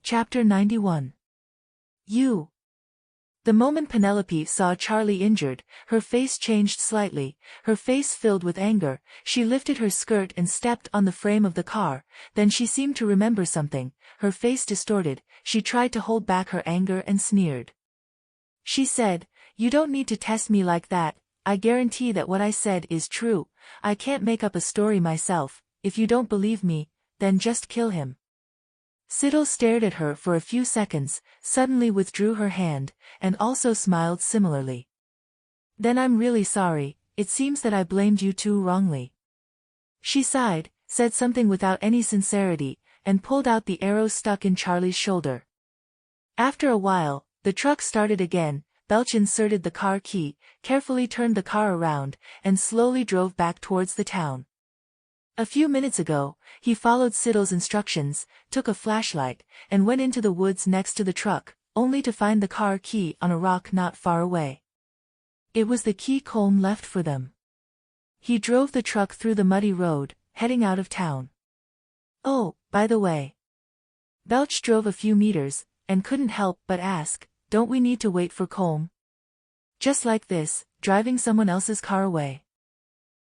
Chapter 91. You. The moment Penelope saw Charlie injured, her face changed slightly, her face filled with anger. She lifted her skirt and stepped on the frame of the car. Then she seemed to remember something, her face distorted. She tried to hold back her anger and sneered. She said, "You don't need to test me like that. I guarantee that what I said is true. I can't make up a story myself. If you don't believe me, then just kill him." Siddle stared at her for a few seconds, suddenly withdrew her hand, and also smiled similarly. "Then I'm really sorry, it seems that I blamed you too wrongly." She sighed, said something without any sincerity, and pulled out the arrow stuck in Charlie's shoulder. After a while, the truck started again. Belch inserted the car key, carefully turned the car around, and slowly drove back towards the town. A few minutes ago, he followed Siddle's instructions, took a flashlight, and went into the woods next to the truck, only to find the car key on a rock not far away. It was the key Colm left for them. He drove the truck through the muddy road, heading out of town. "Oh, by the way." Belch drove a few meters, and couldn't help but ask, "Don't we need to wait for Colm?" "Just like this, driving someone else's car away."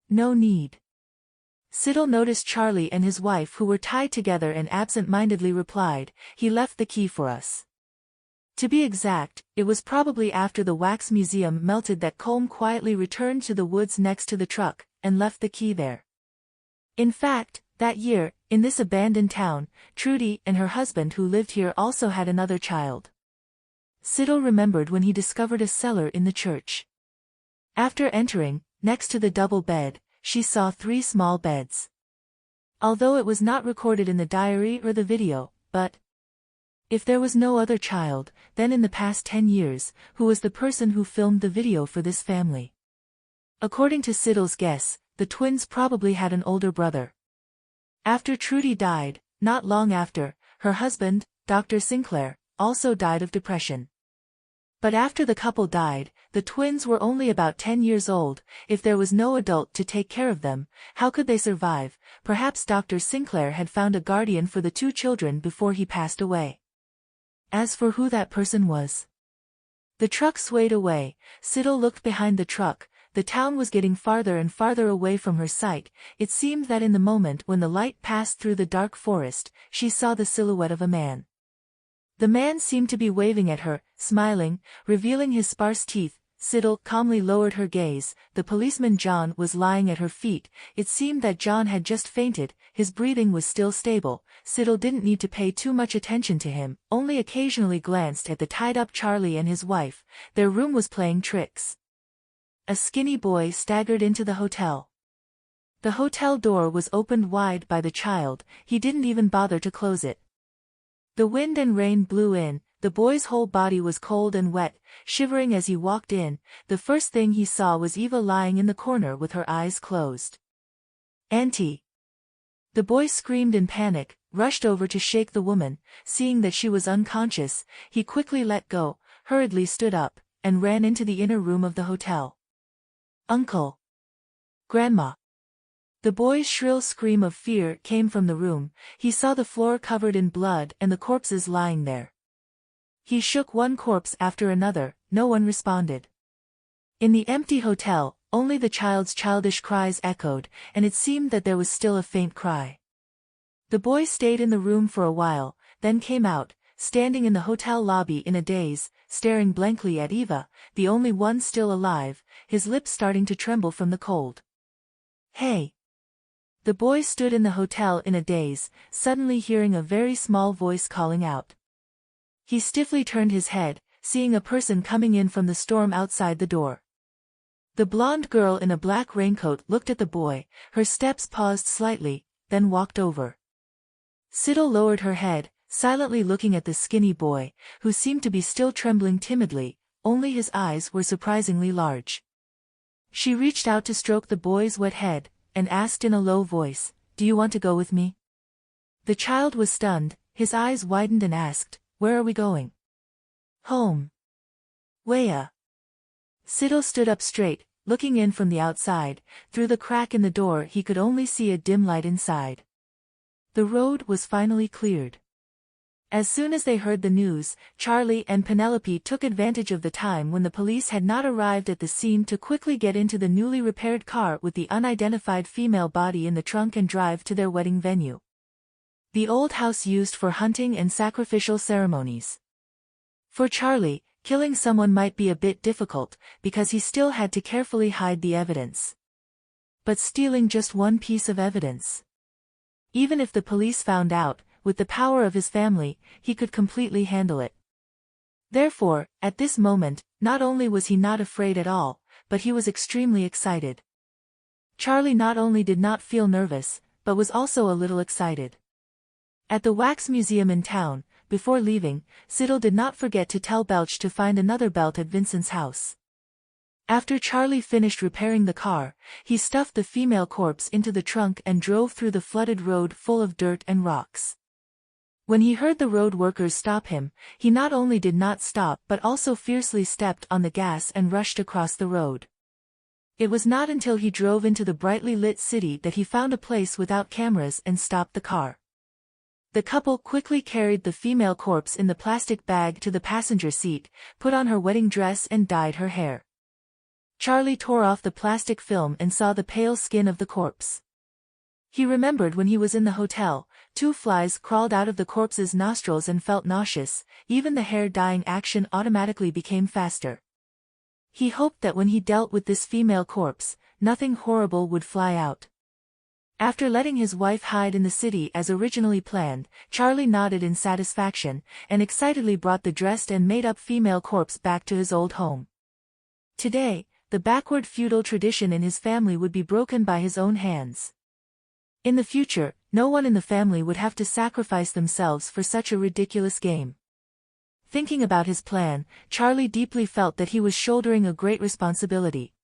"No need." Siddle noticed Charlie and his wife who were tied together and absent-mindedly replied, "He left the key for us." To be exact, it was probably after the wax museum melted that Colm quietly returned to the woods next to the truck, and left the key there. In fact, that year, in this abandoned town, Trudy and her husband who lived here also had another child. Siddle remembered when he discovered a cellar in the church. After entering, next to the double bed, she saw 3 small beds. Although it was not recorded in the diary or the video, but if there was no other child, then in the past 10 years, who was the person who filmed the video for this family? According to Siddle's guess, the twins probably had an older brother. After Trudy died, not long after, her husband, Dr. Sinclair, also died of depression. But after the couple died, the twins were only about 10 years old. If there was no adult to take care of them, how could they survive? Perhaps Dr. Sinclair had found a guardian for the 2 children before he passed away. As for who that person was. The truck swayed away. Siddle looked behind the truck. The town was getting farther and farther away from her sight. It seemed that in the moment when the light passed through the dark forest, she saw the silhouette of a man. The man seemed to be waving at her, smiling, revealing his sparse teeth. Siddle calmly lowered her gaze. The policeman John was lying at her feet. It seemed that John had just fainted. His breathing was still stable. Siddle didn't need to pay too much attention to him, only occasionally glanced at the tied-up Charlie and his wife. Their room was playing tricks. A skinny boy staggered into the hotel. The hotel door was opened wide by the child. He didn't even bother to close it. The wind and rain blew in. The boy's whole body was cold and wet, shivering as he walked in. The first thing he saw was Eva lying in the corner with her eyes closed. "Auntie!" The boy screamed in panic, rushed over to shake the woman. Seeing that she was unconscious, he quickly let go, hurriedly stood up, and ran into the inner room of the hotel. "Uncle! Grandma!" The boy's shrill scream of fear came from the room. He saw the floor covered in blood and the corpses lying there. He shook one corpse after another. No one responded. In the empty hotel, only the child's childish cries echoed, and it seemed that there was still a faint cry. The boy stayed in the room for a while, then came out, standing in the hotel lobby in a daze, staring blankly at Eva, the only one still alive, his lips starting to tremble from the cold. "Hey!" The boy stood in the hotel in a daze, suddenly hearing a very small voice calling out. He stiffly turned his head, seeing a person coming in from the storm outside the door. The blonde girl in a black raincoat looked at the boy, her steps paused slightly, then walked over. Siddle lowered her head, silently looking at the skinny boy, who seemed to be still trembling timidly, only his eyes were surprisingly large. She reached out to stroke the boy's wet head, and asked in a low voice, "Do you want to go with me?" The child was stunned, his eyes widened and asked, "Where are we going?" "Home." "Wea." Siddle stood up straight, looking in from the outside. Through the crack in the door he could only see a dim light inside. The road was finally cleared. As soon as they heard the news, Charlie and Penelope took advantage of the time when the police had not arrived at the scene to quickly get into the newly repaired car with the unidentified female body in the trunk and drive to their wedding venue. The old house used for hunting and sacrificial ceremonies. For Charlie, killing someone might be a bit difficult, because he still had to carefully hide the evidence. But stealing just one piece of evidence. Even if the police found out, with the power of his family, he could completely handle it. Therefore, at this moment, not only was he not afraid at all, but he was extremely excited. Charlie not only did not feel nervous, but was also a little excited. At the wax museum in town, before leaving, Siddle did not forget to tell Belch to find another belt at Vincent's house. After Charlie finished repairing the car, he stuffed the female corpse into the trunk and drove through the flooded road full of dirt and rocks. When he heard the road workers stop him, he not only did not stop but also fiercely stepped on the gas and rushed across the road. It was not until he drove into the brightly lit city that he found a place without cameras and stopped the car. The couple quickly carried the female corpse in the plastic bag to the passenger seat, put on her wedding dress and dyed her hair. Charlie tore off the plastic film and saw the pale skin of the corpse. He remembered when he was in the hotel, 2 flies crawled out of the corpse's nostrils and felt nauseous, even the hair dyeing action automatically became faster. He hoped that when he dealt with this female corpse, nothing horrible would fly out. After letting his wife hide in the city as originally planned, Charlie nodded in satisfaction, and excitedly brought the dressed and made-up female corpse back to his old home. Today, the backward feudal tradition in his family would be broken by his own hands. In the future, no one in the family would have to sacrifice themselves for such a ridiculous game. Thinking about his plan, Charlie deeply felt that he was shouldering a great responsibility.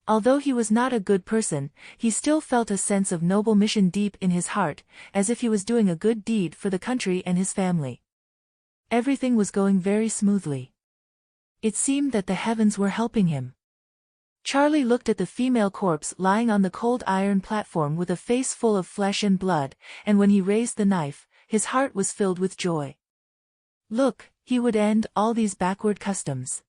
Although he was not a good person, he still felt a sense of noble mission deep in his heart, as if he was doing a good deed for the country and his family. Everything was going very smoothly. It seemed that the heavens were helping him. Charlie looked at the female corpse lying on the cold iron platform with a face full of flesh and blood, and when he raised the knife, his heart was filled with joy. Look, he would end all these backward customs.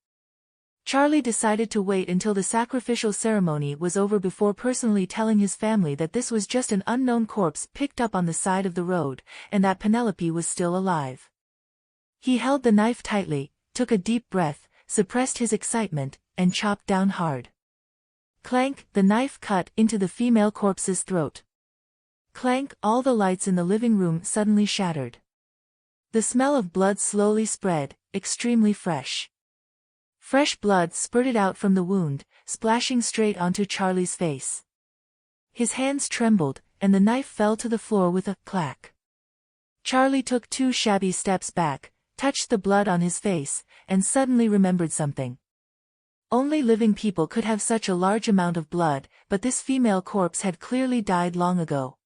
Charlie decided to wait until the sacrificial ceremony was over before personally telling his family that this was just an unknown corpse picked up on the side of the road, and that Penelope was still alive. He held the knife tightly, took a deep breath, suppressed his excitement, and chopped down hard. Clank, the knife cut into the female corpse's throat. Clank, all the lights in the living room suddenly shattered. The smell of blood slowly spread, extremely fresh. Fresh blood spurted out from the wound, splashing straight onto Charlie's face. His hands trembled, and the knife fell to the floor with a clack. Charlie took 2 shabby steps back, touched the blood on his face, and suddenly remembered something. Only living people could have such a large amount of blood, but this female corpse had clearly died long ago.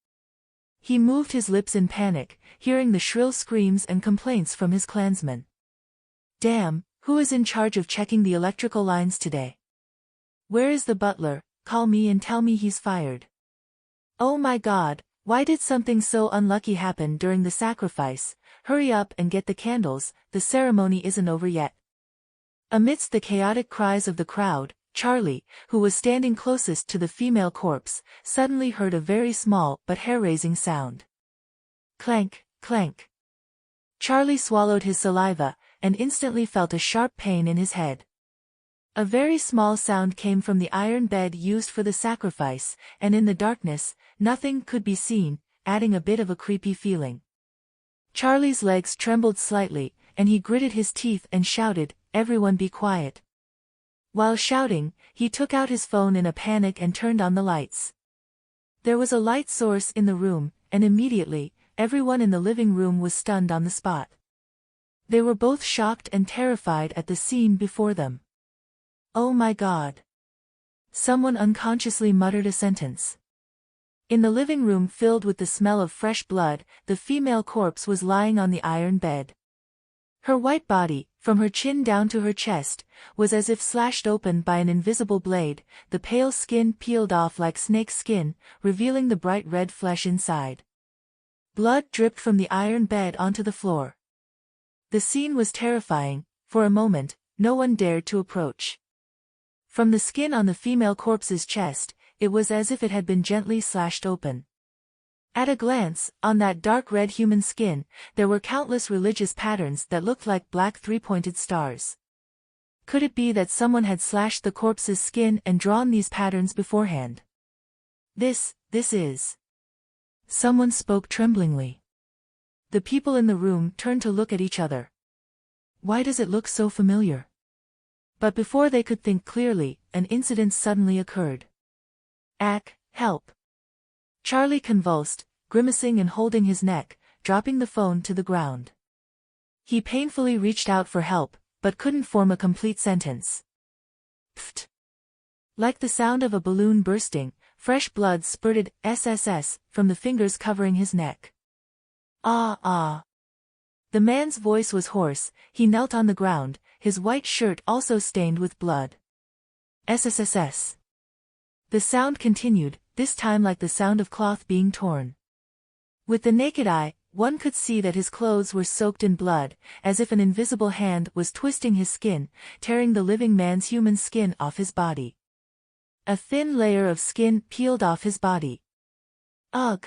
He moved his lips in panic, hearing the shrill screams and complaints from his clansmen. Damn, who is in charge of checking the electrical lines today? Where is the butler? Call me and tell me he's fired. Oh my God, why did something so unlucky happen during the sacrifice? Hurry up and get the candles, the ceremony isn't over yet. Amidst the chaotic cries of the crowd, Charlie, who was standing closest to the female corpse, suddenly heard a very small but hair-raising sound. Clank, clank. Charlie swallowed his saliva, and instantly felt a sharp pain in his head. A very small sound came from the iron bed used for the sacrifice, and in the darkness, nothing could be seen, adding a bit of a creepy feeling. Charlie's legs trembled slightly, and he gritted his teeth and shouted, "Everyone be quiet." While shouting, he took out his phone in a panic and turned on the lights. There was a light source in the room, and immediately, everyone in the living room was stunned on the spot. They were both shocked and terrified at the scene before them. Oh my God! Someone unconsciously muttered a sentence. In the living room filled with the smell of fresh blood, the female corpse was lying on the iron bed. Her white body, from her chin down to her chest, was as if slashed open by an invisible blade, the pale skin peeled off like snake skin, revealing the bright red flesh inside. Blood dripped from the iron bed onto the floor. The scene was terrifying. For a moment, no one dared to approach. From the skin on the female corpse's chest, it was as if it had been gently slashed open. At a glance, on that dark red human skin, there were countless religious patterns that looked like black three-pointed stars. Could it be that someone had slashed the corpse's skin and drawn these patterns beforehand? This is... Someone spoke tremblingly. The people in the room turned to look at each other. Why does it look so familiar? But before they could think clearly, an incident suddenly occurred. Help! Charlie convulsed, grimacing and holding his neck, dropping the phone to the ground. He painfully reached out for help, but couldn't form a complete sentence. Pfft! Like the sound of a balloon bursting, fresh blood spurted SSS from the fingers covering his neck. Ah. The man's voice was hoarse. He knelt on the ground, his white shirt also stained with blood. SSSS. The sound continued, this time like the sound of cloth being torn. With the naked eye, one could see that his clothes were soaked in blood, as if an invisible hand was twisting his skin, tearing the living man's human skin off his body. A thin layer of skin peeled off his body. Ugh!